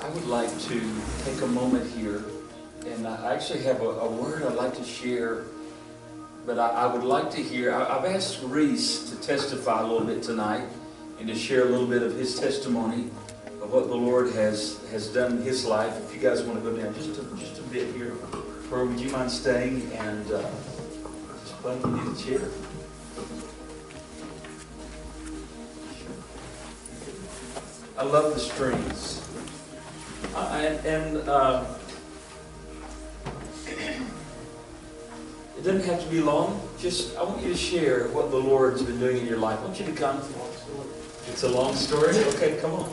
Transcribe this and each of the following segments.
I would like to take a moment here, and I actually have a word I'd like to share, but I would like to hear, I've asked Reese to testify a little bit tonight and to share a little bit of his testimony of what the Lord has done in his life. If you guys want to go down just a bit here, or would you mind staying and just bring you the chair? I love the strings. It doesn't have to be long. Just, I want you to share what the Lord's been doing in your life. I want you to come. It's a long story? Okay, come on.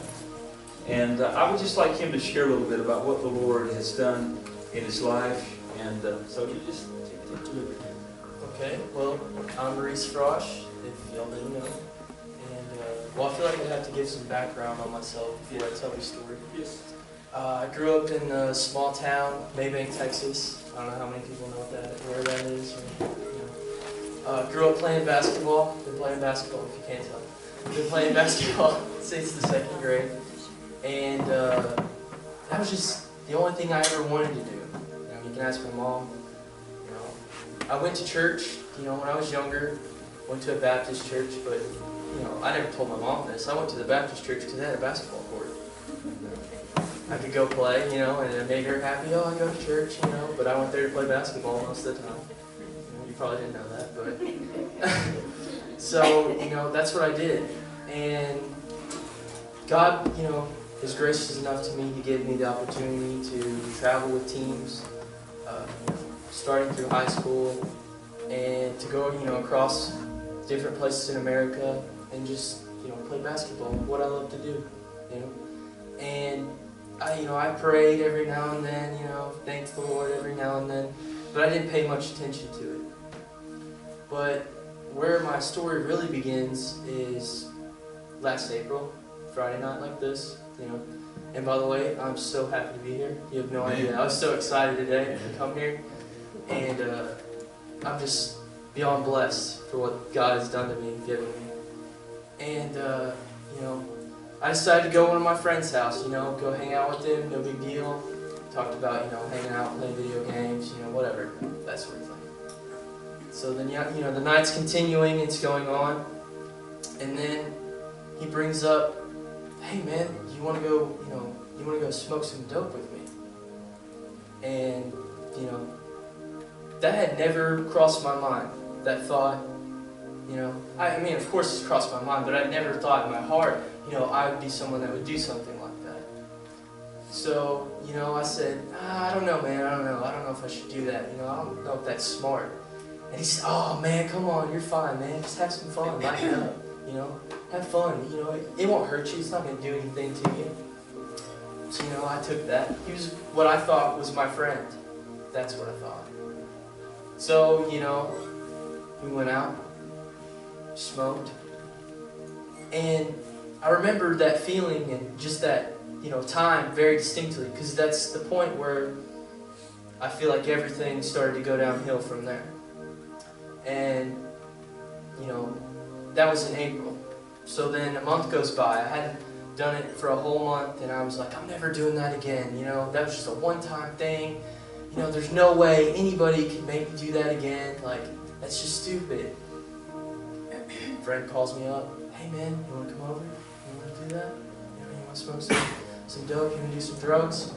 And I would just like him to share a little bit about what the Lord has done in his life. And so you just take to it. Okay, well, I'm Reese, if y'all didn't know. And, well, I feel like I have to give some background on myself before I tell the story. Yes. I grew up in a small town, Maybank, Texas. I don't know how many people know where that is. Or, grew up playing basketball. Been playing basketball, if you can't tell. Been playing basketball since the 2nd grade. And that was just the only thing I ever wanted to do. You can ask my mom. I went to church, when I was younger. Went to a Baptist church, but I never told my mom this. I went to the Baptist church because they had a basketball court. I could go play, and it made her happy. Oh, I go to church, but I went there to play basketball most of the time. You probably didn't know that, but so that's what I did. And God, is gracious enough to me to give me the opportunity to travel with teams, starting through high school, and to go, across different places in America and just, play basketball, what I love to do, And I prayed every now and then, thanked the Lord every now and then, but I didn't pay much attention to it. But where my story really begins is last April, Friday night like this, And by the way, I'm so happy to be here. You have no idea. I was so excited today to come here, and I'm just beyond blessed for what God has done to me and given me. And I decided to go to one of my friends' house, go hang out with them, no big deal. Talked about, hanging out, playing video games, whatever, that sort of thing. So then, the night's continuing, it's going on, and then he brings up, hey man, you want to go smoke some dope with me? And, that had never crossed my mind, that thought, I mean, of course it's crossed my mind, but I never thought in my heart, I would be someone that would do something like that. So, I said, I don't know, man, I don't know if I should do that, I don't know if that's smart. And he said, oh man, come on, you're fine, man, just have some fun, lighten up, have fun, it won't hurt you, it's not going to do anything to you. So, I took that. He was what I thought was my friend. That's what I thought. So, we went out, smoked, and I remember that feeling and just that, time very distinctly, because that's the point where I feel like everything started to go downhill from there. And, that was in April. So then a month goes by. I hadn't done it for a whole month, and I was like, I'm never doing that again. That was just a one-time thing. There's no way anybody can make me do that again. Like, that's just stupid. A friend calls me up. Hey man, you want to come over? You want to do that? You want to smoke some dope? You want to do some drugs?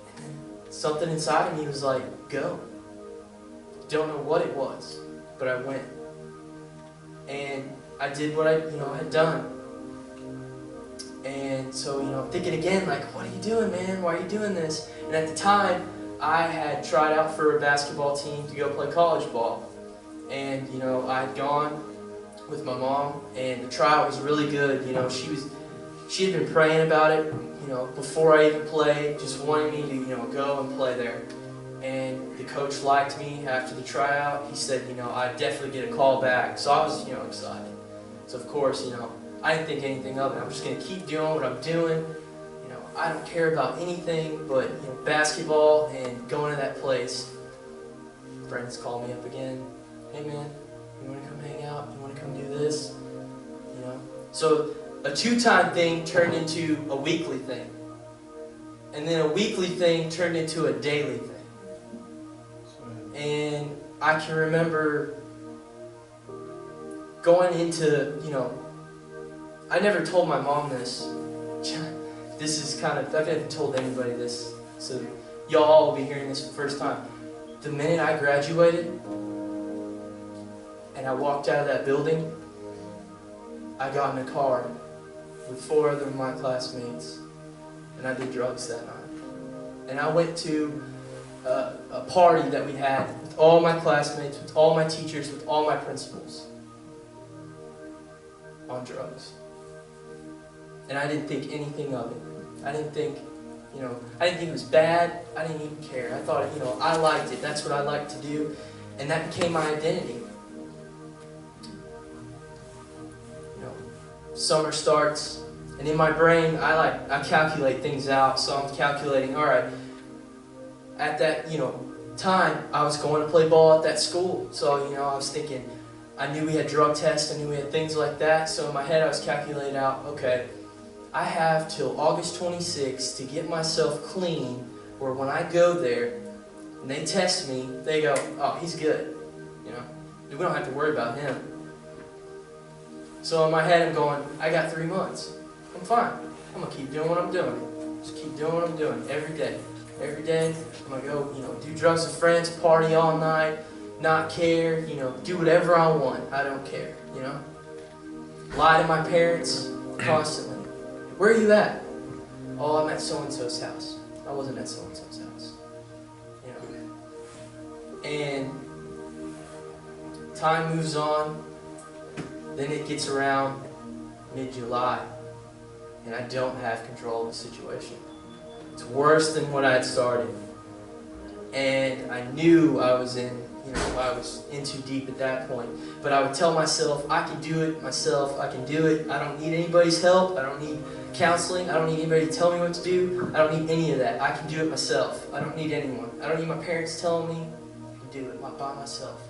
And then something inside of me was like, go. Don't know what it was, but I went. And I did what I had done. And so, I'm thinking again, like, what are you doing, man? Why are you doing this? And at the time, I had tried out for a basketball team to go play college ball. And, I had gone with my mom, and the tryout was really good. She had been praying about it, before I even played, just wanting me to, go and play there. And the coach liked me after the tryout. He said, I'd definitely get a call back. So I was, excited. So of course, I didn't think anything of it. I'm just going to keep doing what I'm doing. I don't care about anything but basketball and going to that place. Friends call me up again. Hey man, you want to come hang out? You want to come do this? So a two-time thing turned into a weekly thing. And then a weekly thing turned into a daily thing. And I can remember going into, I never told my mom this. This is kind of, I've never told anybody this, so y'all will be hearing this for the first time. The minute I graduated and I walked out of that building, I got in a car with 4 other of my classmates, and I did drugs that night. And I went to a party that we had with all my classmates, with all my teachers, with all my principals on drugs. And I didn't think anything of it. I didn't think it was bad. I didn't even care. I thought, I liked it. That's what I liked to do. And that became my identity. Summer starts, and in my brain, I calculate things out. So I'm calculating, all right, at that, time, I was going to play ball at that school. So, I was thinking, I knew we had drug tests. I knew we had things like that. So in my head, I was calculating out, okay, I have till August 26th to get myself clean, where when I go there and they test me, they go, oh, he's good. We don't have to worry about him. So in my head, I'm going, I got 3 months. I'm fine. I'm going to keep doing what I'm doing. Just keep doing what I'm doing every day. Every day, I'm going to go, do drugs with friends, party all night, not care, do whatever I want. I don't care, Lie to my parents constantly. Where are you at? Oh, I'm at so-and-so's house. I wasn't at so-and-so's house. And time moves on. Then it gets around mid-July, and I don't have control of the situation. It's worse than what I had started. And I knew I was in too deep at that point. But I would tell myself, I can do it myself. I can do it. I don't need anybody's help. I don't need counseling. I don't need anybody to tell me what to do. I don't need any of that. I can do it myself. I don't need anyone. I don't need my parents telling me. I can do it by myself.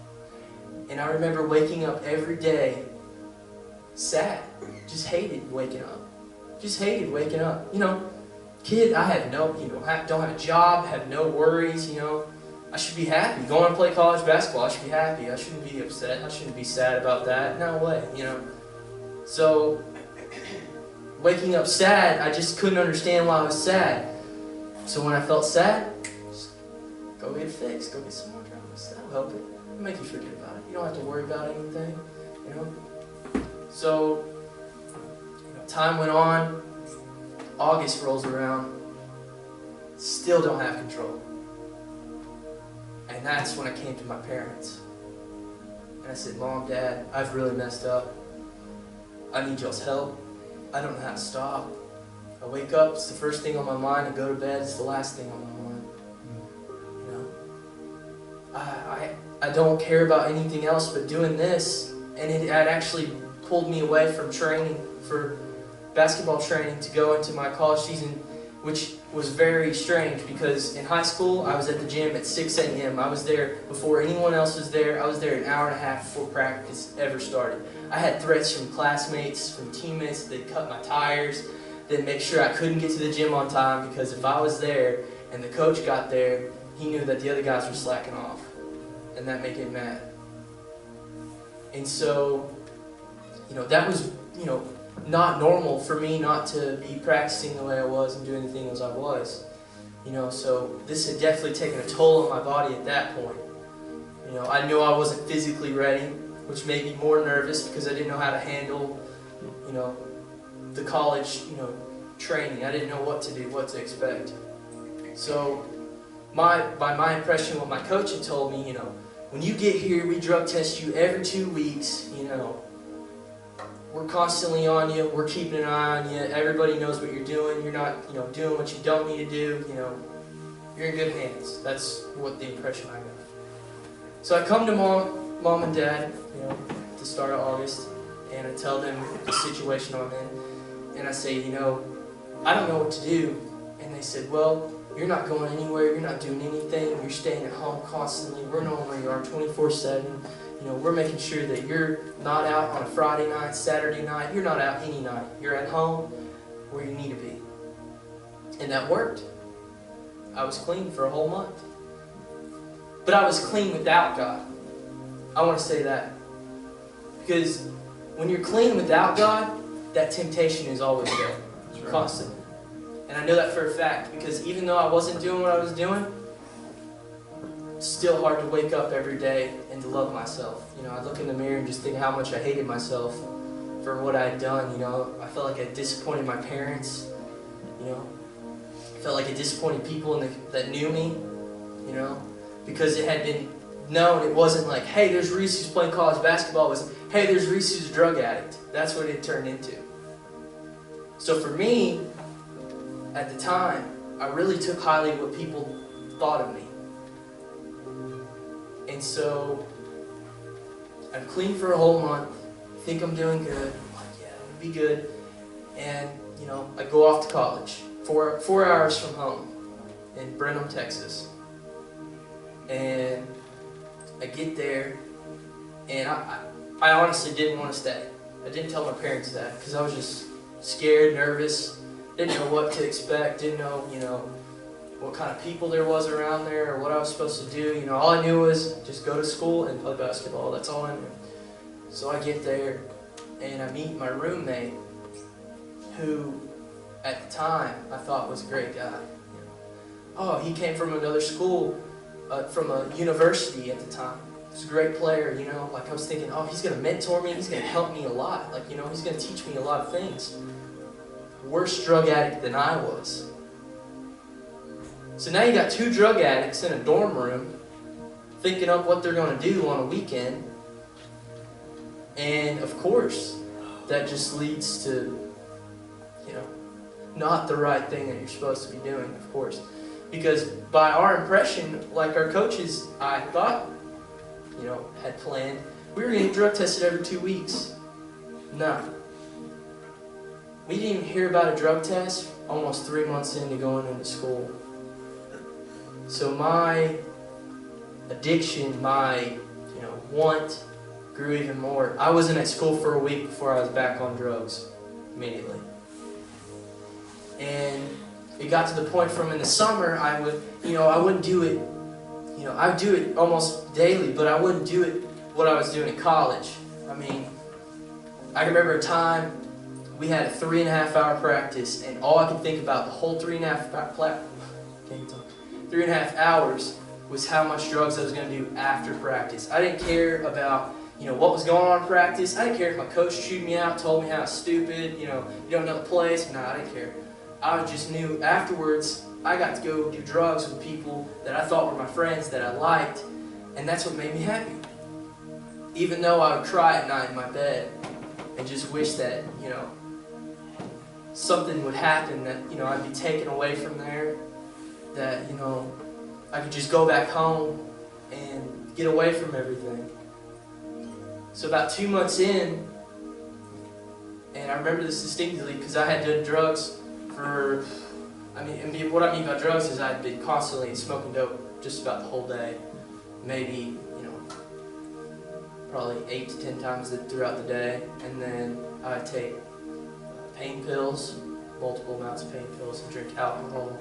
And I remember waking up every day sad. Just hated waking up. Just hated waking up. Kid, I had don't have a job, have no worries, I should be happy. Going to play college basketball, I should be happy. I shouldn't be upset. I shouldn't be sad about that. No way, So, waking up sad, I just couldn't understand why I was sad. So when I felt sad, just go get it fixed. Go get some more drugs. That'll help it. It'll make you forget about it. You don't have to worry about anything, So, time went on. August rolls around. Still don't have control. And that's when I came to my parents. And I said, Mom, Dad, I've really messed up. I need y'all's help. I don't know how to stop. I wake up, it's the first thing on my mind. I go to bed, it's the last thing on my mind. I don't care about anything else but doing this. And it had actually pulled me away from training, for basketball training, to go into my college season, which was very strange because in high school I was at the gym at 6 a.m. I was there before anyone else was there. I was there an hour and a half before practice ever started. I had threats from classmates, from teammates. They'd cut my tires. They'd make sure I couldn't get to the gym on time because if I was there and the coach got there, he knew that the other guys were slacking off, and that made him mad. And so, that was, not normal for me not to be practicing the way I was and doing the things I was. So this had definitely taken a toll on my body at that point. I knew I wasn't physically ready, which made me more nervous because I didn't know how to handle, the college, training. I didn't know what to do, what to expect. So by my impression, what my coach had told me, when you get here, we drug test you every 2 weeks, We're constantly on you. We're keeping an eye on you. Everybody knows what you're doing. You're not, doing what you don't need to do. You're in good hands. That's what the impression I got. So I come to mom and dad, at the start of August, and I tell them the situation I'm in, and I say, I don't know what to do. And they said, well, you're not going anywhere. You're not doing anything. You're staying at home constantly. We're knowing where you are 24/7. We're making sure that you're not out on a Friday night, Saturday night. You're not out any night. You're at home where you need to be. And that worked. I was clean for a whole month. But I was clean without God. I want to say that. Because when you're clean without God, that temptation is always there. Right. Constantly. And I know that for a fact, because even though I wasn't doing what I was doing, it's still hard to wake up every day and to love myself. You know, I look in the mirror and just think how much I hated myself for what I had done. You know, I felt like I disappointed my parents. You know, I felt like I disappointed people that knew me. You know, because it had been known. It wasn't like, hey, there's Reese who's playing college basketball. It was, hey, there's Reese who's a drug addict. That's what it turned into. So for me, at the time, I really took highly what people thought of me. And so, I'm clean for a whole month, think I'm doing good, I'm like, yeah, I'm gonna be good. And, you know, I go off to college, 4 hours from home, in Brenham, Texas. And I get there, and I honestly didn't want to stay. I didn't tell my parents that, because I was just scared, nervous, didn't know what to expect, didn't know, you know, what kind of people there was around there, or what I was supposed to do. You know, all I knew was just go to school and play basketball. That's all I knew. So I get there, and I meet my roommate, who, at the time, I thought was a great guy. You know, oh, he came from another school, from a university at the time. He was a great player, you know. Like, I was thinking, oh, he's going to mentor me. He's going to help me a lot. Like, you know, he's going to teach me a lot of things. Worse drug addict than I was. So now you got 2 drug addicts in a dorm room thinking up what they're going to do on a weekend. And of course, that just leads to, you know, not the right thing that you're supposed to be doing, of course. Because by our impression, like our coaches, I thought, you know, had planned, we were going to get drug tested every 2 weeks. No. We didn't even hear about a drug test almost 3 months into going into school. So my addiction, my, you know, want grew even more. I wasn't at school for a week before I was back on drugs immediately. And it got to the point from in the summer, I wouldn't do it, you know, I would do it almost daily, but I wouldn't do it what I was doing in college. I mean, I remember a time we had a 3.5-hour practice, and all I could think about the whole 3.5 hours was how much drugs I was going to do after practice. I didn't care about, you know, what was going on in practice. I didn't care if my coach chewed me out, told me how I was stupid, you know, you don't know the plays. No, I didn't care. I just knew afterwards I got to go do drugs with people that I thought were my friends that I liked, and that's what made me happy. Even though I would cry at night in my bed and just wish that, you know, something would happen, that, you know, I'd be taken away from there, that, you know, I could just go back home and get away from everything. So about 2 months in, and I remember this distinctly because I had done drugs for, and what I mean by drugs is I'd been constantly smoking dope just about the whole day, maybe, you know, probably 8 to 10 times throughout the day, and then I'd take pain pills, multiple amounts of pain pills, and drink alcohol.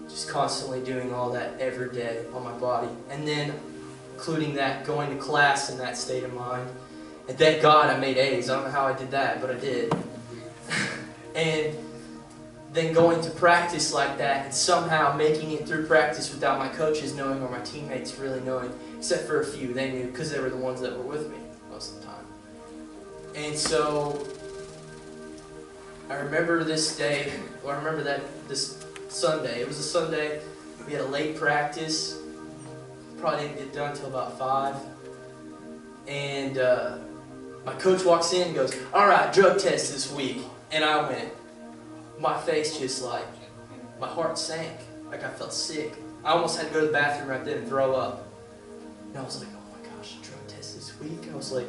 Just constantly doing all that every day on my body. And then, including that, going to class in that state of mind. And thank God I made A's. I don't know how I did that, but I did. And then going to practice like that and somehow making it through practice without my coaches knowing or my teammates really knowing, except for a few. They knew because they were the ones that were with me most of the time. And so I remember this day, or I remember this Sunday. It was a Sunday. We had a late practice. Probably didn't get done until about 5. And my coach walks in and goes, "All right, drug test this week." And I went. My face just like, my heart sank. Like I felt sick. I almost had to go to the bathroom right then and throw up. And I was like, oh my gosh, drug test this week? I was like,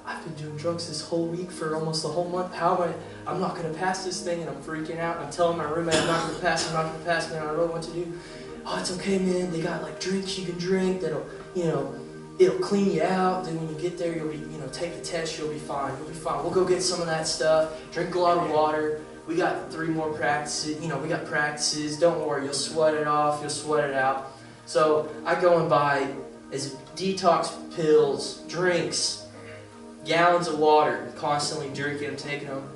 I've been doing drugs this whole week for almost the whole month. How am I'm not going to pass this thing, and I'm freaking out. I'm telling my roommate I'm not going to pass, man. I don't know what to do. Oh, it's okay, man. They got like drinks you can drink that'll, you know, it'll clean you out. Then when you get there, you'll be, you know, take the test, you'll be fine. You'll be fine. We'll go get some of that stuff. Drink a lot of water. we got 3 more practices, we got practices, don't worry, you'll sweat it off, you'll sweat it out. So I go and buy as detox pills, drinks, gallons of water, constantly drinking them, taking them,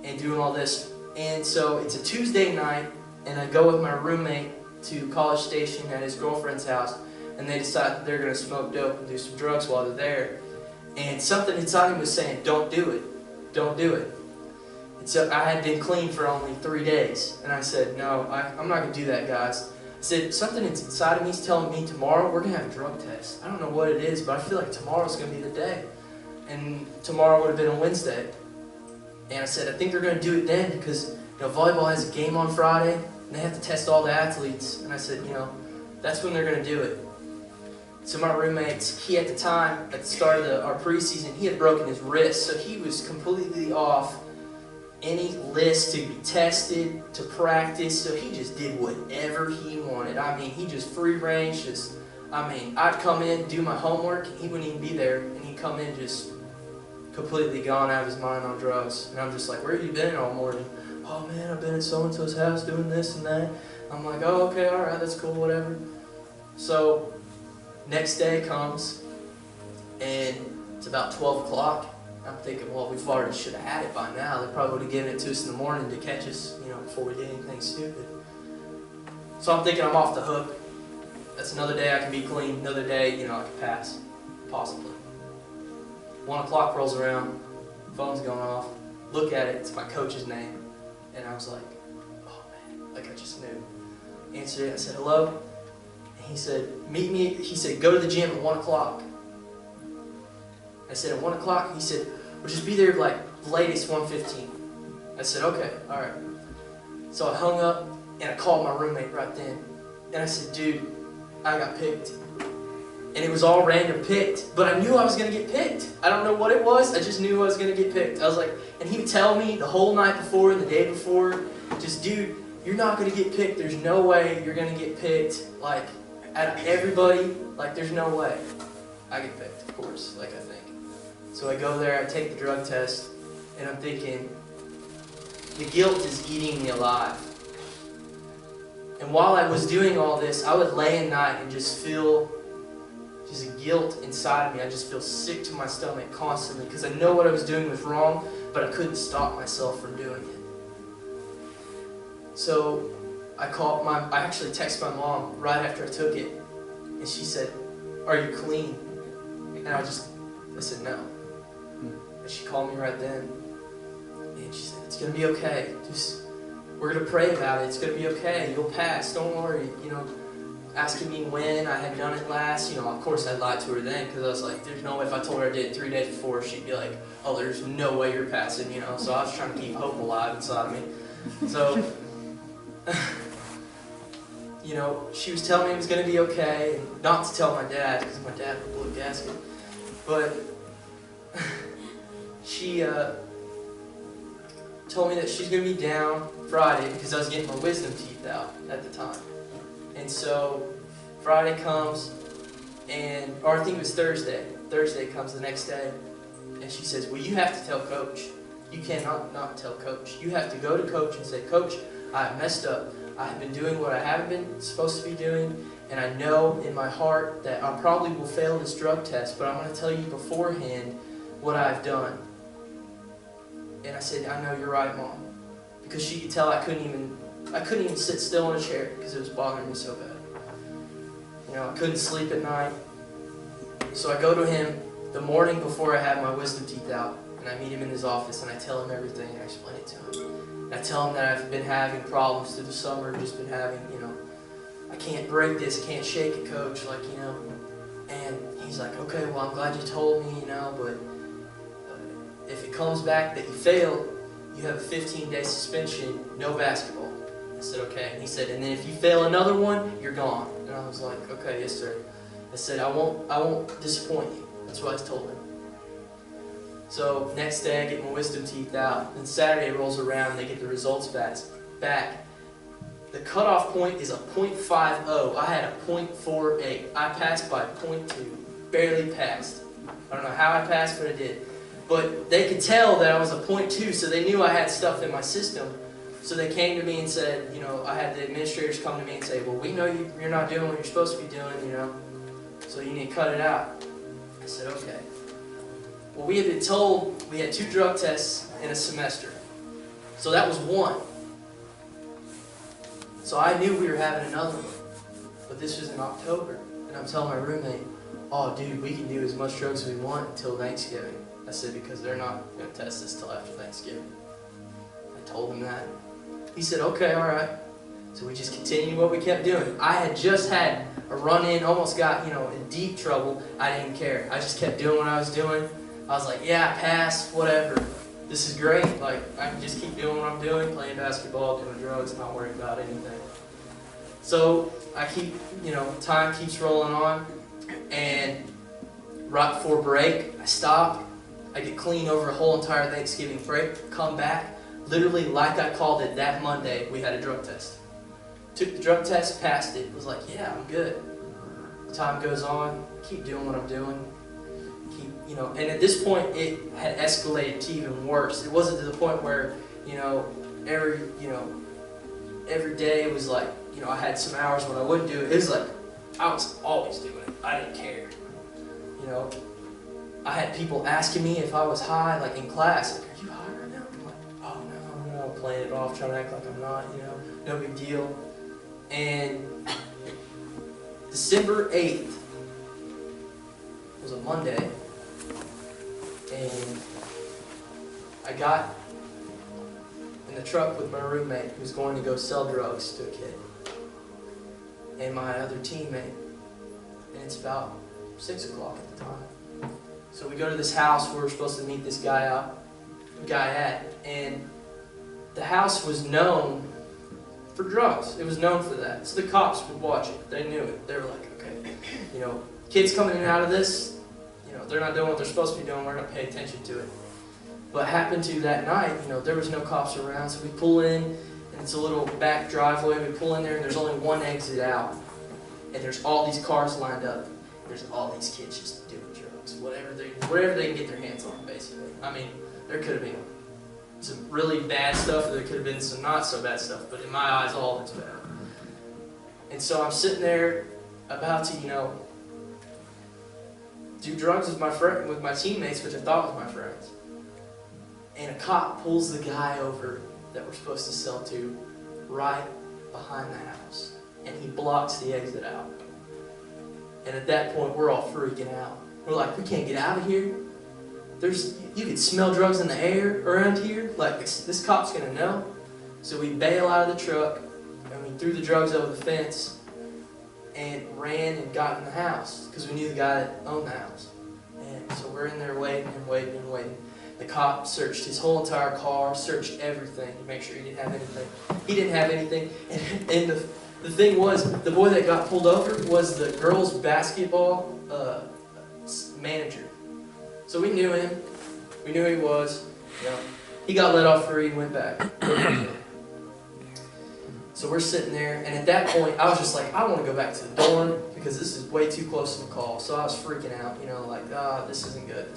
and doing all this. And so it's a Tuesday night, and I go with my roommate to College Station at his girlfriend's house, and they decide that they're going to smoke dope and do some drugs while they're there. And something inside him was saying, don't do it, don't do it. And so I had been clean for only 3 days, and I said, no, I'm not going to do that, guys. I said, something inside of me is telling me tomorrow we're going to have a drug test. I don't know what it is, but I feel like tomorrow's going to be the day. And tomorrow would have been a Wednesday. And I said, I think they're going to do it then because volleyball has a game on Friday, and they have to test all the athletes. And I said, that's when they're going to do it. So my roommate, he at the time, at the start of our preseason, he had broken his wrist, so he was completely off any list to be tested, to practice, so he just did whatever he wanted. I mean, he just free range, I'd come in, do my homework, and he wouldn't even be there, and he'd come in just completely gone out of his mind on drugs. And I'm just like, where have you been all morning? Oh man, I've been at so-and-so's house doing this and that. I'm like, oh, okay, all right, that's cool, whatever. So next day comes, and it's about 12 o'clock. I'm thinking, well, we already should have had it by now. They probably would have given it to us in the morning to catch us, before we did anything stupid. So I'm thinking I'm off the hook. That's another day I can be clean. Another day, I can pass, possibly. 1 o'clock rolls around, phone's going off. Look at it, it's my coach's name. And I was like, oh man, like I just knew. Answered it, I said, hello? And he said, meet me, he said, go to the gym at 1 o'clock. I said, at 1 o'clock? He said, we'll just be there like latest 1:15. I said, okay, all right. So I hung up, and I called my roommate right then. And I said, dude, I got picked. And it was all random picked, but I knew I was going to get picked. I don't know what it was, I just knew I was going to get picked. I was like, and he would tell me the whole night before and the day before, just, dude, you're not going to get picked. There's no way you're going to get picked. Like, out of everybody, like, there's no way. I get picked, of course, like I think. So I go there, I take the drug test, and I'm thinking, the guilt is eating me alive. And while I was doing all this, I would lay at night and just feel just a guilt inside of me. I just feel sick to my stomach constantly because I know what I was doing was wrong, but I couldn't stop myself from doing it. So I actually texted my mom right after I took it, and she said, are you clean? And I said no. And she called me right then, and she said, it's going to be okay. We're going to pray about it. It's going to be okay. You'll pass. Don't worry. Asking me when I had done it last. Of course I lied to her then because I was like, there's no way if I told her I did it 3 days before, she'd be like, oh, there's no way you're passing, So I was trying to keep hope alive inside of me. So, she was telling me it was going to be okay, and not to tell my dad because my dad would blow a gasket. But she told me that she's going to be down Friday because I was getting my wisdom teeth out at the time. And so Friday comes, or I think it was Thursday. Thursday comes the next day, and she says, well, you have to tell Coach. You cannot not tell Coach. You have to go to Coach and say, Coach, I have messed up. I have been doing what I haven't been supposed to be doing, and I know in my heart that I probably will fail this drug test, but I'm going to tell you beforehand what I've done. And I said, I know you're right, Mom. Because she could tell I couldn't even sit still in a chair because it was bothering me so bad. I couldn't sleep at night. So I go to him the morning before I have my wisdom teeth out, and I meet him in his office, and I tell him everything, and I explain it to him. And I tell him that I've been having problems through the summer, just been having, I can't break this, I can't shake it, Coach, And he's like, okay, well, I'm glad you told me, but if it comes back that you failed, you have a 15-day suspension, no basketball. I said, okay. And he said, and then if you fail another one, you're gone. And I was like, okay, yes, sir. I said, I won't disappoint you. That's what I told him. So next day, I get my wisdom teeth out. Then Saturday rolls around, and they get the results back. The cutoff point is a .50. I had a .48. I passed by .2. Barely passed. I don't know how I passed, but I did. But they could tell that I was a .2, so they knew I had stuff in my system. So they came to me and said, I had the administrators come to me and say, well, we know you're not doing what you're supposed to be doing, so you need to cut it out. I said, okay. Well, we had been told we had 2 drug tests in a semester. So that was 1. So I knew we were having another one. But this was in October. And I'm telling my roommate, oh, dude, we can do as much drugs as we want until Thanksgiving. I said, because they're not going to test this till after Thanksgiving. I told him that. He said, okay, all right. So we just continued what we kept doing. I had just had a run-in, almost got, in deep trouble. I didn't care. I just kept doing what I was doing. I was like, yeah, I passed, whatever. This is great. Like, I can just keep doing what I'm doing, playing basketball, doing drugs, not worrying about anything. So I keep, time keeps rolling on. And right before break, I stop. I get clean over a whole entire Thanksgiving break, come back. Literally, like I called it, that Monday, we had a drug test. Took the drug test, passed it, was like, yeah, I'm good. Time goes on, keep doing what I'm doing. And at this point, it had escalated to even worse. It wasn't to the point where, every day it was like, I had some hours when I wouldn't do it. It was like, I was always doing it. I didn't care. I had people asking me if I was high, like in class, like, are you high right now? I'm like, oh no, I'm playing it off, trying to act like I'm not, no big deal. And December 8th was a Monday, and I got in the truck with my roommate who was going to go sell drugs to a kid, and my other teammate, and it's about 6 o'clock at the time. So we go to this house where we're supposed to meet this guy at, and the house was known for drugs. It was known for that. So the cops would watch it. They knew it. They were like, okay, kids coming in and out of this, they're not doing what they're supposed to be doing. We're going to pay attention to it. What happened to that night, there was no cops around, so we pull in, and it's a little back driveway. We pull in there, and there's only one exit out, and there's all these cars lined up. There's all these kids just doing drugs, whatever they can get their hands on, basically. I mean, there could have been some really bad stuff, or there could have been some not so bad stuff, but in my eyes, all of it's bad. And so I'm sitting there about to, do drugs with my teammates, which I thought was my friends. And a cop pulls the guy over that we're supposed to sell to right behind the house. And he blocks the exit out. And at that point, we're all freaking out. We're like, we can't get out of here. You can smell drugs in the air around here. Like, this cop's going to know. So we bail out of the truck, and we threw the drugs over the fence, and ran and got in the house, because we knew the guy that owned the house. And so we're in there waiting. The cop searched his whole entire car, searched everything to make sure he didn't have anything. He didn't have anything. And the thing was, the boy that got pulled over was the girls' basketball manager. So we knew him. We knew who he was. He got let off free and went back. So we're sitting there, and at that point, I was just like, I want to go back to the dorm because this is way too close to the call. So I was freaking out, like, this isn't good.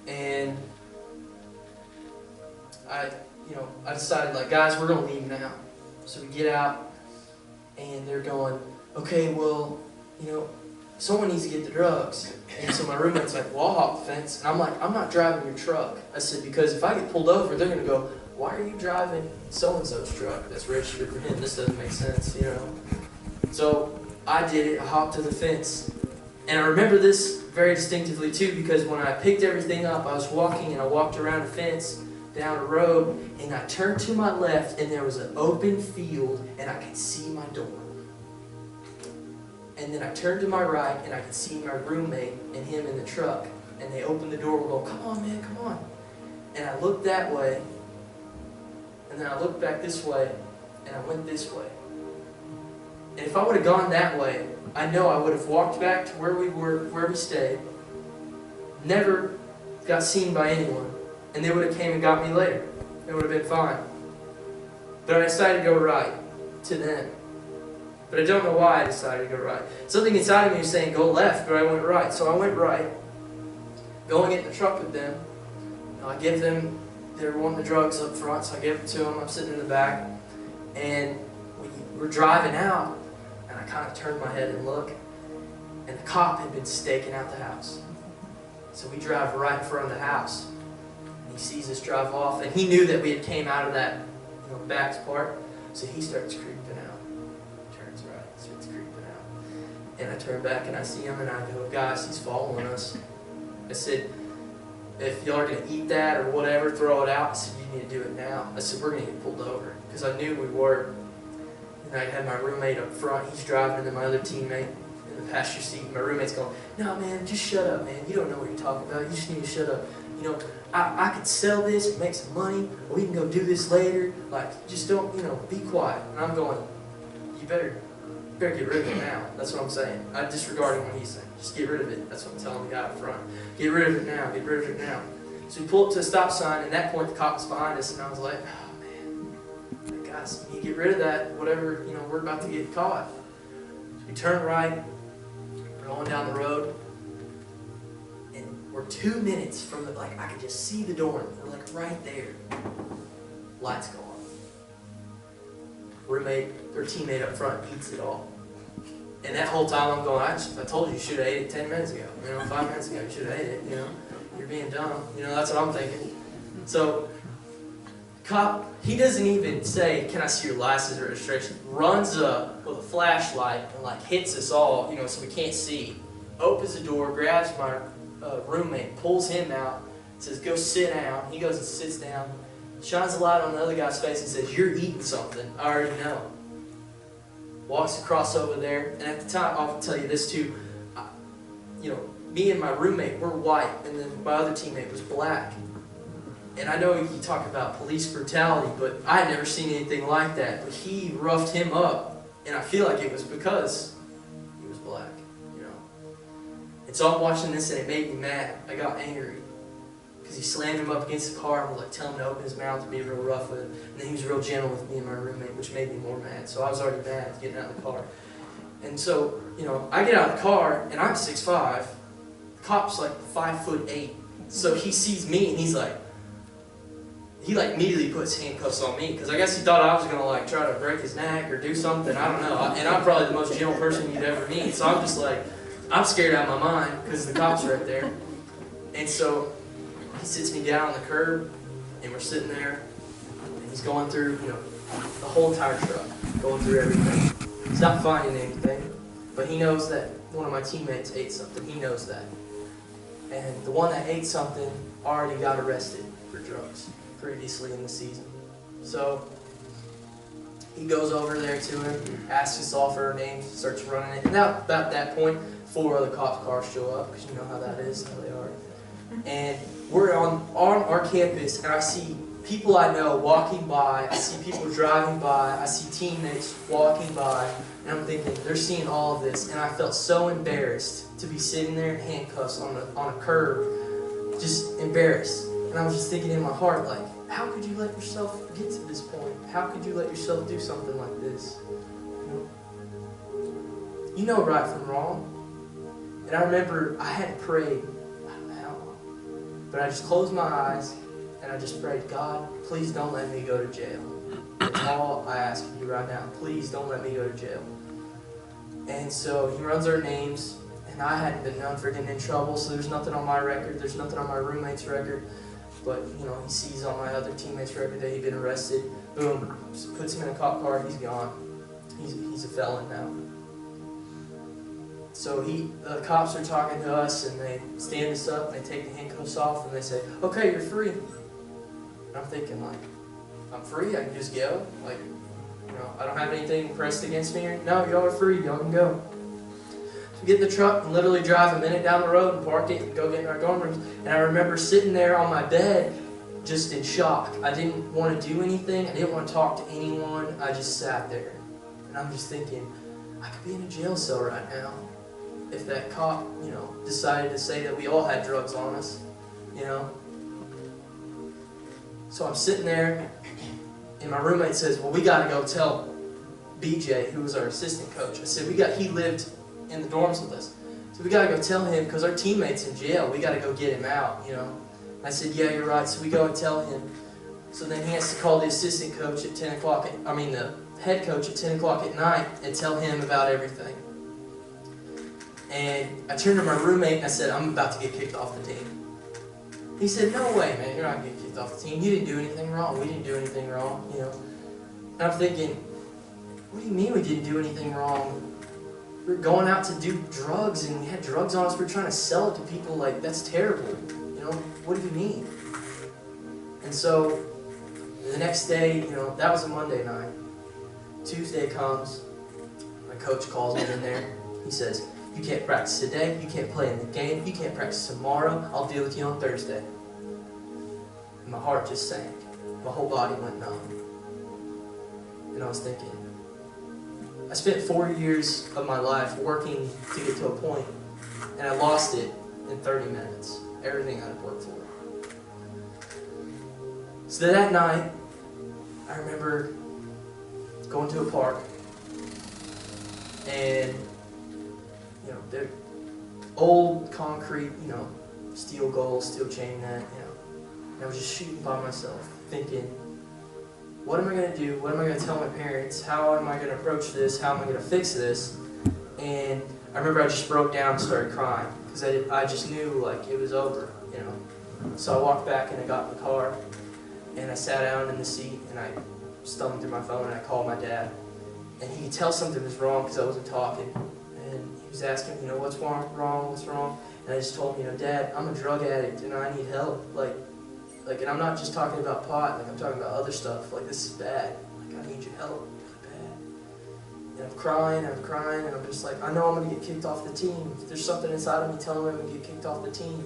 And I decided, like, guys, we're going to leave now. So we get out, and they're going, okay, well, someone needs to get the drugs. And so my roommate's like, well, I'll hop the fence. And I'm like, I'm not driving your truck. I said, because if I get pulled over, they're going to go, why are you driving so-and-so's truck that's registered for him? This doesn't make sense, So I did it. I hopped to the fence. And I remember this very distinctively, too, because when I picked everything up, I was walking, and I walked around the fence, down a road, and I turned to my left, and there was an open field, and I could see my door. And then I turned to my right, and I could see my roommate and him in the truck, and they opened the door. We're going, come on, man, come on. And I looked that way, and then I looked back this way, and I went this way. And if I would have gone that way, I know I would have walked back to where we stayed, never got seen by anyone, and they would have came and got me later. It would have been fine. But I decided to go right to them. But I don't know why I decided to go right. Something inside of me was saying go left, but I went right. So I went right, going in the truck with them. I give them they were wanting the drugs up front, so I gave it to them. I'm sitting in the back, and we're driving out, and I kind of turned my head and look, and the cop had been staking out the house. So we drive right in front of the house, and he sees us drive off, and he knew that we had came out of that back part, so he starts creeping out. Turns right, starts creeping out. And I turn back and I see him, and I go, guys, he's following us. I said, if y'all are going to eat that or whatever, throw it out. I said, you need to do it now. I said, we're going to get pulled over. Because I knew we were. And I had my roommate up front. He's driving, and then my other teammate in the passenger seat. My roommate's going, no, man, just shut up, man. You don't know what you're talking about. You just need to shut up. You know, I could sell this and make some money, or we can go do this later. Like, just don't, be quiet. And I'm going, you better get rid of it now. That's what I'm saying. I'm disregarding what he's saying. Just get rid of it. That's what I'm telling the guy up front. Get rid of it now. Get rid of it now. So we pull up to a stop sign, and at that point the cop was behind us, and I was like, oh man, guys, you get rid of that. Whatever, we're about to get caught. So we turn right. We're going down the road, and we're 2 minutes from the I could just see the door. We're right there. Lights go on. Roommate or teammate up front eats it all. And that whole time I'm going, I told you you should have ate it 10 minutes ago. 5 minutes ago you should have ate it. You're being dumb. That's what I'm thinking. So, cop, he doesn't even say, can I see your license or registration? Runs up with a flashlight and hits us all, so we can't see. Opens the door, grabs my roommate, pulls him out, says, go sit down. He goes and sits down. Shines a light on the other guy's face and says, you're eating something. I already know. Walks across over there. And at the time, I'll tell you this too. Me and my roommate were white, and then my other teammate was black. And I know you talk about police brutality, but I had never seen anything like that. But he roughed him up, and I feel like it was because he was black. And so I'm watching this, and it made me mad. I got angry. Because he slammed him up against the car and was telling him to open his mouth and be real rough with him. And then he was real gentle with me and my roommate, which made me more mad. So I was already mad getting out of the car. And so, I get out of the car, and I'm 6'5". The cop's 5'8". So he sees me, and he immediately puts handcuffs on me. Because I guess he thought I was going to try to break his neck or do something. I don't know. And I'm probably the most gentle person you'd ever meet. So I'm just I'm scared out of my mind because the cop's right there. And so he sits me down on the curb, and we're sitting there, and he's going through, the whole entire truck, going through everything. He's not finding anything, but he knows that one of my teammates ate something. He knows that. And the one that ate something already got arrested for drugs previously in the season. So he goes over there to him, asks us all for our names, starts running it. And now, about that point, 4 other cops' cars show up, because you know how that is, how they are. And we're on our campus, and I see people I know walking by, I see people driving by, I see teammates walking by, and I'm thinking, they're seeing all of this, and I felt so embarrassed to be sitting there in handcuffs on a curb, just embarrassed. And I was just thinking in my heart, how could you let yourself get to this point? How could you let yourself do something like this? You know right from wrong. And I remember I had prayed, I don't know how long, but I just closed my eyes and I just prayed, God, please don't let me go to jail. That's all I ask of you right now. Please don't let me go to jail. And so he runs our names, and I hadn't been known for getting in trouble, so there's nothing on my record, there's nothing on my roommate's record. But, he sees on my other teammate's record that he'd been arrested. Boom, puts him in a cop car, he's gone. He's a felon now. So the cops are talking to us, and they stand us up, and they take the handcuffs off, and they say, okay, you're free. And I'm thinking, I'm free? I can just go? I don't have anything pressed against me? No, y'all are free. Y'all can go. So we get in the truck and literally drive a minute down the road and park it and go get in our dorm rooms. And I remember sitting there on my bed just in shock. I didn't want to do anything. I didn't want to talk to anyone. I just sat there. And I'm just thinking, I could be in a jail cell right now if that cop, decided to say that we all had drugs on us, So I'm sitting there, and my roommate says, well, we got to go tell BJ, who was our assistant coach. I said, he lived in the dorms with us. So we got to go tell him, because our teammate's in jail. We got to go get him out, I said, yeah, you're right. So we go and tell him. So then he has to call the assistant coach at the head coach at 10 o'clock at night and tell him about everything. And I turned to my roommate and I said, I'm about to get kicked off the team. He said, no way, man, you're not getting kicked off the team. You didn't do anything wrong. We didn't do anything wrong, you know. And I'm thinking, what do you mean we didn't do anything wrong? We were going out to do drugs and we had drugs on us. We were trying to sell it to people. Like, that's terrible. You know, what do you mean? And so the next day, you know, that was a Monday night. Tuesday comes, my coach calls me in there. He says, you can't practice today, you can't play in the game, you can't practice tomorrow, I'll deal with you on Thursday. And my heart just sank. My whole body went numb. And I was thinking, I spent 4 years of my life working to get to a point, and I lost it in 30 minutes. Everything I'd worked for. So that night, I remember going to a park, and you know, they're old concrete, you know, steel goals, steel chain net, you know. And I was just shooting by myself, thinking, what am I going to do? What am I going to tell my parents? How am I going to approach this? How am I going to fix this? And I remember I just broke down and started crying, because I just knew, like, it was over, you know. So I walked back and I got in the car, and I sat down in the seat, and I stumbled through my phone, and I called my dad. And he could tell something was wrong because I wasn't talking. And he was asking, you know, what's wrong? And I just told him, you know, Dad, I'm a drug addict and I need help. Like, and I'm not just talking about pot, like I'm talking about other stuff. Like, this is bad. Like, I need your help. It's bad. And I'm crying, and I'm just like, I know I'm going to get kicked off the team. There's something inside of me telling me I'm going to get kicked off the team.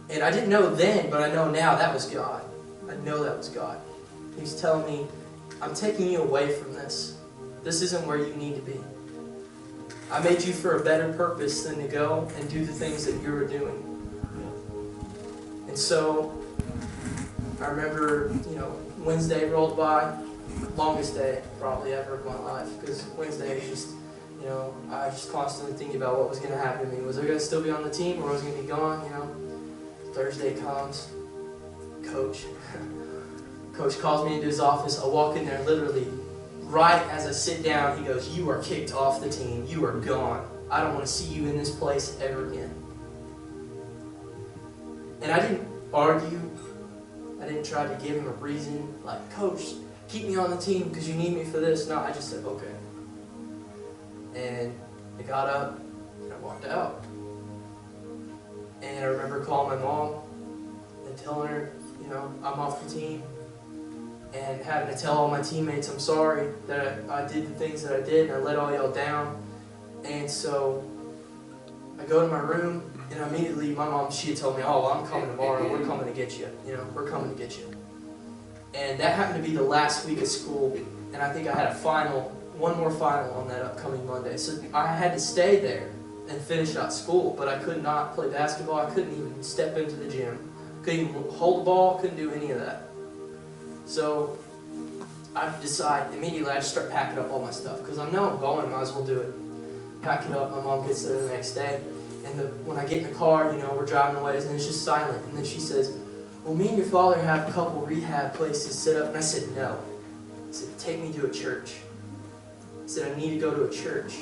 And I didn't know then, but I know now that was God. I know that was God. He was telling me, I'm taking you away from this. This isn't where you need to be. I made you for a better purpose than to go and do the things that you were doing. And so, I remember, you know, Wednesday rolled by, longest day probably ever of my life, because Wednesday was just, you know, I was just constantly thinking about what was going to happen to me. Was I going to still be on the team, or was I going to be gone, you know? Thursday comes, Coach calls me into his office. I walk in there literally, right as I sit down, he goes, you are kicked off the team. You are gone. I don't want to see you in this place ever again. And I didn't argue. I didn't try to give him a reason, like, Coach, keep me on the team because you need me for this. No, I just said, okay. And I got up and I walked out. And I remember calling my mom and telling her, you know, I'm off the team. And having to tell all my teammates I'm sorry that I did the things that I did and I let all y'all down. And so I go to my room and immediately my mom, she had told me, oh, I'm coming tomorrow, we're coming to get you. You know, we're coming to get you. And that happened to be the last week of school, and I think I had one more final on that upcoming Monday. So I had to stay there and finish out school, but I could not play basketball. I couldn't even step into the gym. Couldn't even hold the ball, couldn't do any of that. So I decide immediately, I just start packing up all my stuff, because I know I'm going, might as well do it. Pack it up, my mom gets there the next day, and when I get in the car, you know, we're driving away, and it's just silent, and then she says, well, me and your father have a couple rehab places set up, and I said, no. I said, take me to a church. I said, I need to go to a church.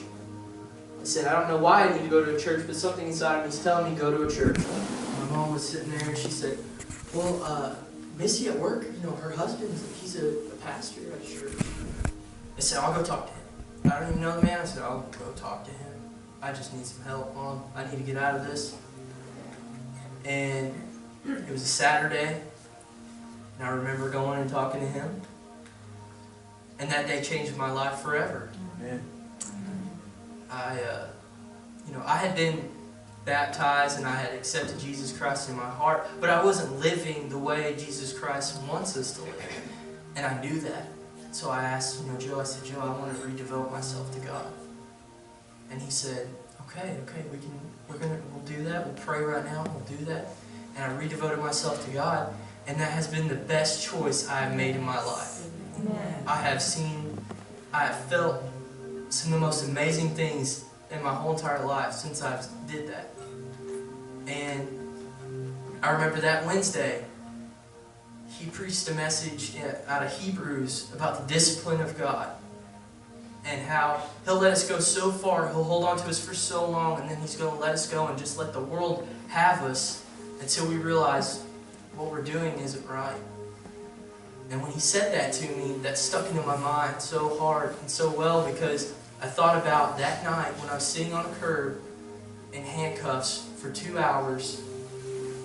I said, I don't know why I need to go to a church, but something inside of me is telling me to go to a church. My mom was sitting there, and she said, well, Missy at work, you know, her husband, he's a pastor at a church. I said, I'll go talk to him. I don't even know the man. I said, I'll go talk to him. I just need some help, Mom. I need to get out of this. And it was a Saturday, and I remember going and talking to him. And that day changed my life forever. Amen. I had been baptized and I had accepted Jesus Christ in my heart, but I wasn't living the way Jesus Christ wants us to live. And I knew that. So I asked, Joe, I said, Joe, I want to redevote myself to God. And he said, okay, we'll do that. We'll pray right now, we'll do that. And I redevoted myself to God, and that has been the best choice I have made in my life. Amen. I have felt some of the most amazing things in my whole entire life since I did that. And I remember that Wednesday, he preached a message out of Hebrews about the discipline of God and how He'll let us go so far, He'll hold on to us for so long, and then He's going to let us go and just let the world have us until we realize what we're doing isn't right. And when he said that to me, that stuck into my mind so hard and so well, because I thought about that night when I was sitting on a curb in handcuffs for 2 hours,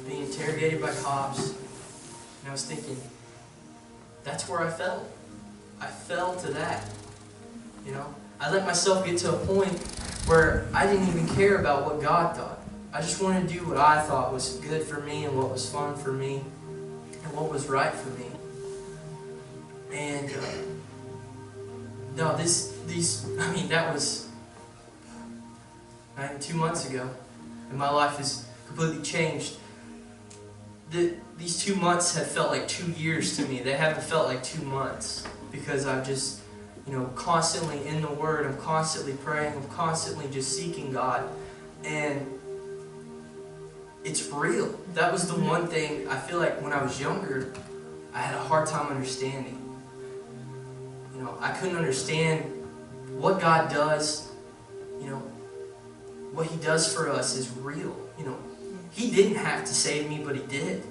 being interrogated by cops, and I was thinking, that's where I fell. I fell to that. You know, I let myself get to a point where I didn't even care about what God thought. I just wanted to do what I thought was good for me and what was fun for me and what was right for me. And no, that was 2 months ago, and my life has completely changed. These 2 months have felt like 2 years to me. They haven't felt like 2 months, because I've just, constantly in the Word. I'm constantly praying. I'm constantly just seeking God, and it's real. That was the one thing I feel like when I was younger, I had a hard time understanding. I couldn't understand what God does. What He does for us is real. He didn't have to save me, but He did.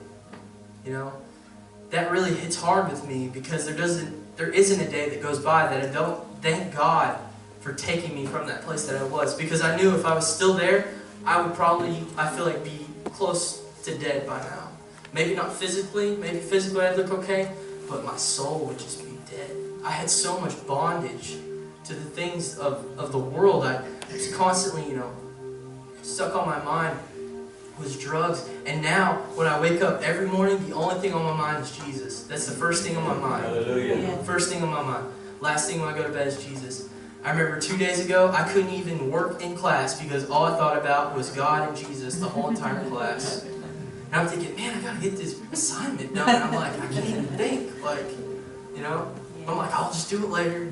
That really hits hard with me, because there isn't a day that goes by that I don't thank God for taking me from that place that I was. Because I knew if I was still there, I would probably, I feel like, be close to dead by now. Maybe not physically, maybe physically I'd look okay, but my soul would just be dead. I had so much bondage to the things of the world. I was constantly, stuck on my mind was drugs. And now, when I wake up every morning, the only thing on my mind is Jesus. That's the first thing on my mind. Hallelujah. First thing on my mind. Last thing when I go to bed is Jesus. I remember 2 days ago, I couldn't even work in class because all I thought about was God and Jesus the whole entire class. And I'm thinking, man, I gotta get this assignment done. And I'm like, I can't even think. I'm like, I'll just do it later,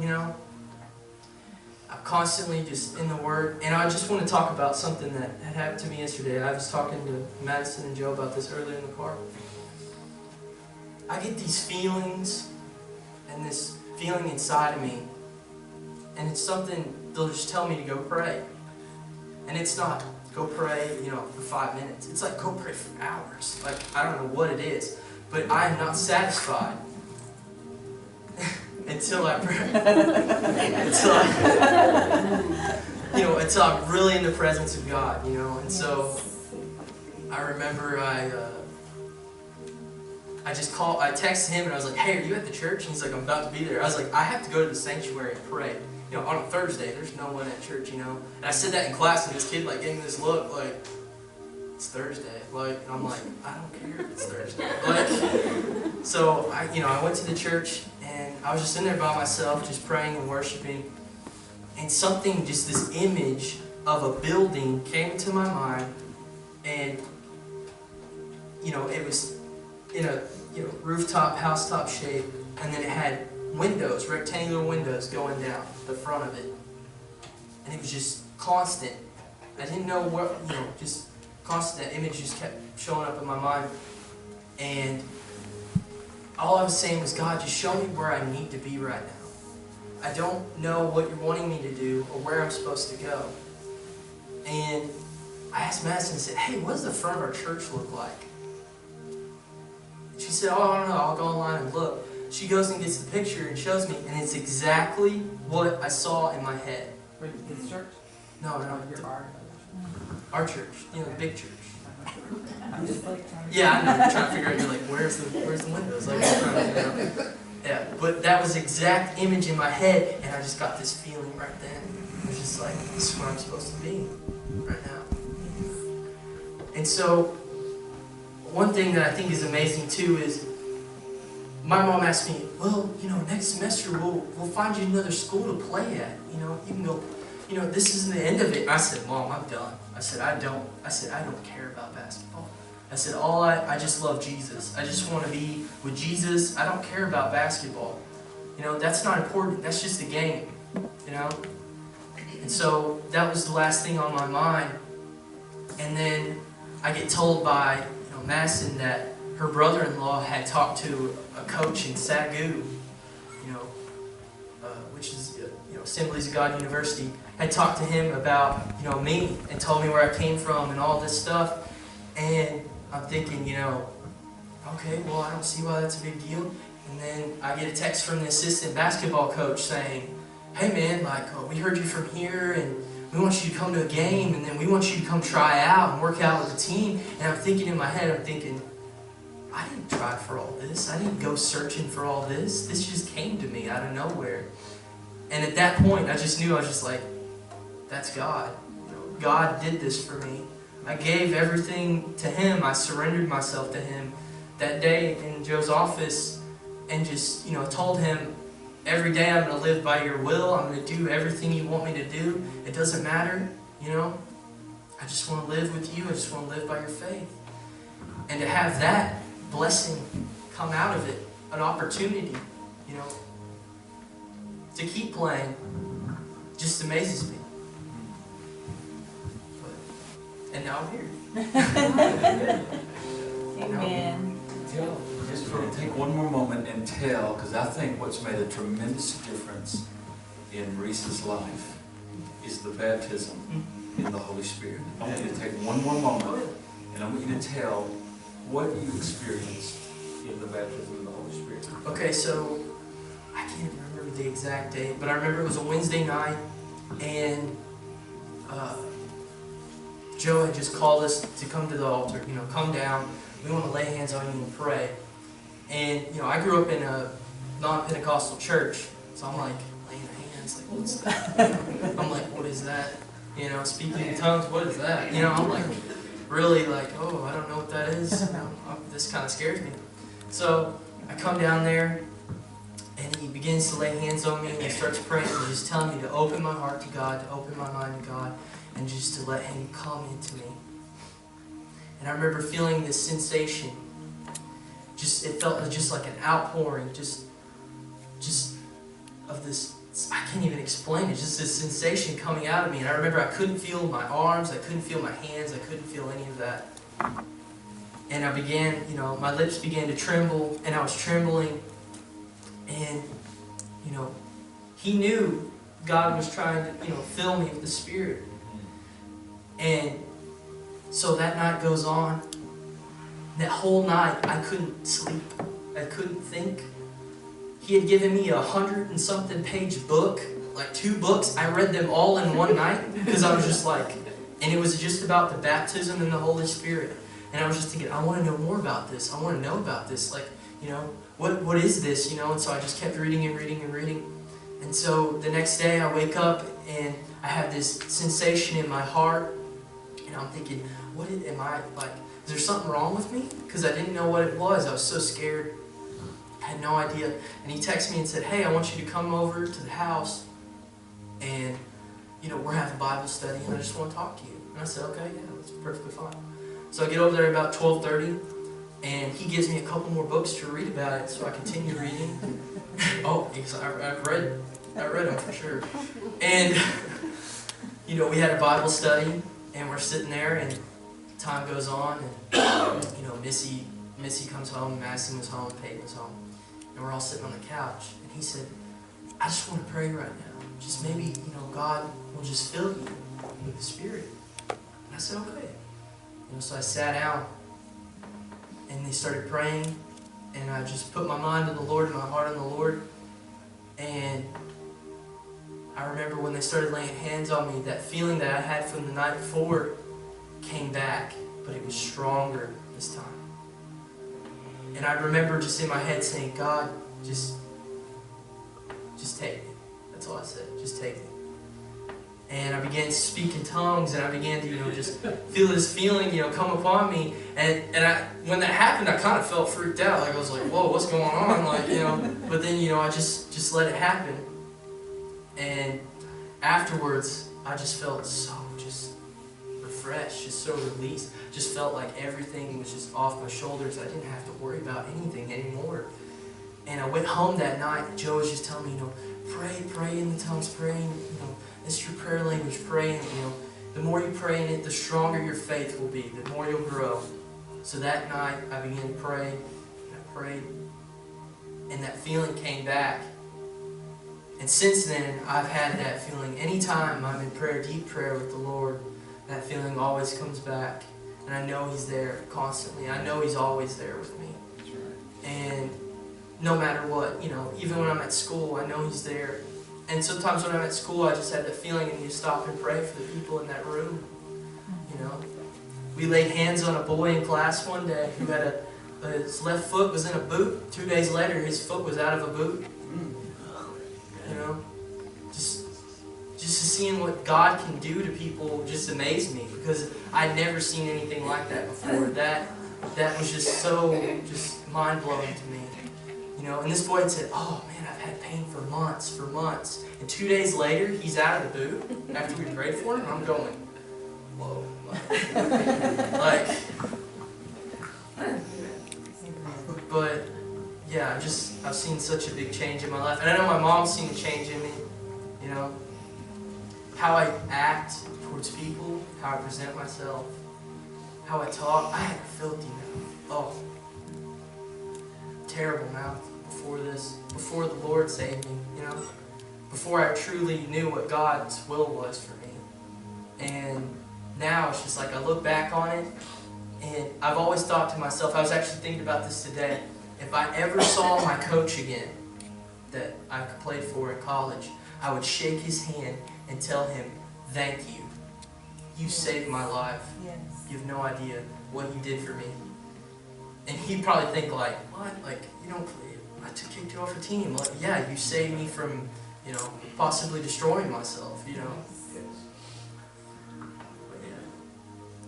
I'm constantly just in the Word. And I just want to talk about something that had happened to me yesterday. I was talking to Madison and Joe about this earlier in the car. I get these feelings and this feeling inside of me. And it's something, they'll just tell me to go pray. And it's not go pray, for 5 minutes. It's like go pray for hours. Like, I don't know what it is. But I am not satisfied until I pray. Until I'm really in the presence of God, And so I remember I texted him and I was like, hey, are you at the church? And he's like, I'm about to be there. I was like, I have to go to the sanctuary and pray. On a Thursday, there's no one at church, And I said that in class, and this kid gave me this look like, it's Thursday. And I'm like, I don't care if it's Thursday. So I went to the church, and I was just in there by myself, just praying and worshiping. And something, just this image of a building came into my mind, and it was in a rooftop, housetop shape, and then it had windows, rectangular windows going down the front of it. And it was just constant. I didn't know what, just constant. That image just kept showing up in my mind. And all I was saying was, God, just show me where I need to be right now. I don't know what you're wanting me to do or where I'm supposed to go. And I asked Madison, and said, hey, what does the front of our church look like? She said, oh, I don't know, I'll go online and look. She goes and gets the picture and shows me, and it's exactly what I saw in my head. Wait, this church? No, our church, the big church. I'm just trying to... Yeah, I know, you're trying to figure out, you're like, where's the windows? Yeah, but that was the exact image in my head, and I just got this feeling right then. It was just like, this is where I'm supposed to be right now. And so, one thing that I think is amazing too is, my mom asked me, well, next semester we'll find you another school to play at. You can go, this isn't the end of it. And I said, Mom, I'm done. I said, I don't care about basketball. I said, I just love Jesus. I just want to be with Jesus. I don't care about basketball. That's not important. That's just a game, And so that was the last thing on my mind. And then I get told by, Madison that her brother-in-law had talked to a coach in Sagu, which is Assemblies of God University, had talked to him about me and told me where I came from and all this stuff. And I'm thinking, okay, well, I don't see why that's a big deal. And then I get a text from the assistant basketball coach saying, hey man, we heard you from here and we want you to come to a game, and then we want you to come try out and work out with the team. And I'm thinking in my head, I didn't try for all this. I didn't go searching for all this. This just came to me out of nowhere. And at that point, I just knew, I was just like, that's God. God did this for me. I gave everything to Him. I surrendered myself to Him that day in Joe's office and just, told Him, every day I'm going to live by your will. I'm going to do everything you want me to do. It doesn't matter, I just want to live with you. I just want to live by your faith. And to have that blessing come out of it, an opportunity, to keep playing, just amazes me. And now I'm here. Amen. Just take one more moment and tell, because I think what's made a tremendous difference in Reese's life is the baptism in the Holy Spirit. I want you to take one more moment, and I want you to tell what you experienced in the baptism of the Holy Spirit. Okay, so I can't remember the exact date, but I remember it was a Wednesday night, and Joe had just called us to come to the altar, come down. We want to lay hands on you and pray. And, I grew up in a non-Pentecostal church, so I'm like, laying hands, like, what's that? I'm like, what is that? Speaking in tongues, what is that? I'm like, really like, oh, I don't know what that is. This kind of scares me. So I come down there, and he begins to lay hands on me, and he starts praying, and he's telling me to open my heart to God, to open my mind to God, and just to let Him come into me. And I remember feeling this sensation. It felt just like an outpouring, just of this, I can't even explain it, just this sensation coming out of me. And I remember I couldn't feel my arms, I couldn't feel my hands, I couldn't feel any of that. And I began, my lips began to tremble, and I was trembling. And, He knew God was trying to, fill me with the Spirit. And so that night goes on. That whole night, I couldn't sleep. I couldn't think. He had given me 100-and-something page book, like 2 books. I read them all in one night because I was just like, and it was just about the baptism in the Holy Spirit. And I was just thinking, I want to know more about this. I want to know about this. Like, what is this? And so I just kept reading and reading and reading. And so the next day I wake up and I have this sensation in my heart. And I'm thinking, is there something wrong with me? Because I didn't know what it was. I was so scared. I had no idea. And he texted me and said, hey, I want you to come over to the house and, we're having Bible study and I just want to talk to you. And I said, okay, yeah, that's perfectly fine. So I get over there about 12:30 and he gives me a couple more books to read about it, so I continue reading. Because I read them for sure. And, we had a Bible study and we're sitting there and time goes on and, Missy comes home, Madison was home, Peyton was home, and we're all sitting on the couch. And he said, I just want to pray right now. Just maybe, God will just fill you with the Spirit. And I said, okay. So I sat down and they started praying, and I just put my mind on the Lord and my heart on the Lord. And I remember when they started laying hands on me, that feeling that I had from the night before came back, but it was stronger this time. And I remember just in my head saying, God, just take me. That's all I said. Just take me. And I began to speak in tongues, and I began to, just feel this feeling, come upon me. And when that happened, I kind of felt freaked out. Like I was like, whoa, what's going on? But then, I just let it happen. And afterwards, I just felt so refreshed, just so released. Just felt like everything was just off my shoulders. I didn't have to worry about anything anymore. And I went home that night, and Joe was just telling me, pray in the tongues, praying, it's your prayer language, praying, the more you pray in it, the stronger your faith will be, the more you'll grow. So that night I began to pray, and I prayed, and that feeling came back. And since then, I've had that feeling. Anytime I'm in prayer, deep prayer with the Lord, that feeling always comes back. And I know He's there constantly. I know He's always there with me. And no matter what, even when I'm at school, I know He's there. And sometimes when I'm at school, I just have that feeling and you stop and pray for the people in that room. We laid hands on a boy in class one day who had his left foot was in a boot. 2 days later, his foot was out of a boot. Just seeing what God can do to people just amazed me, because I'd never seen anything like that before. That was just so mind-blowing to me. And this boy had said, "Oh man, I've had pain for months. And 2 days later, he's out of the boot after we prayed for him. I'm going, whoa. But yeah, I've seen such a big change in my life. And I know my mom's seen a change in me. How I act towards people, how I present myself, how I talk. I had a filthy mouth. Oh, terrible mouth before the Lord saved me, before I truly knew what God's will was for me. And now it's just like I look back on it, and I've always thought to myself, I was actually thinking about this today, if I ever saw my coach again that I played for in college, I would shake his hand and tell him, "Thank you. You saved my life. Yes. You have no idea what you did for me." And he'd probably think like, "What? Like, you don't play? I kicked you off the team. Like, yeah, you saved me from, possibly destroying myself,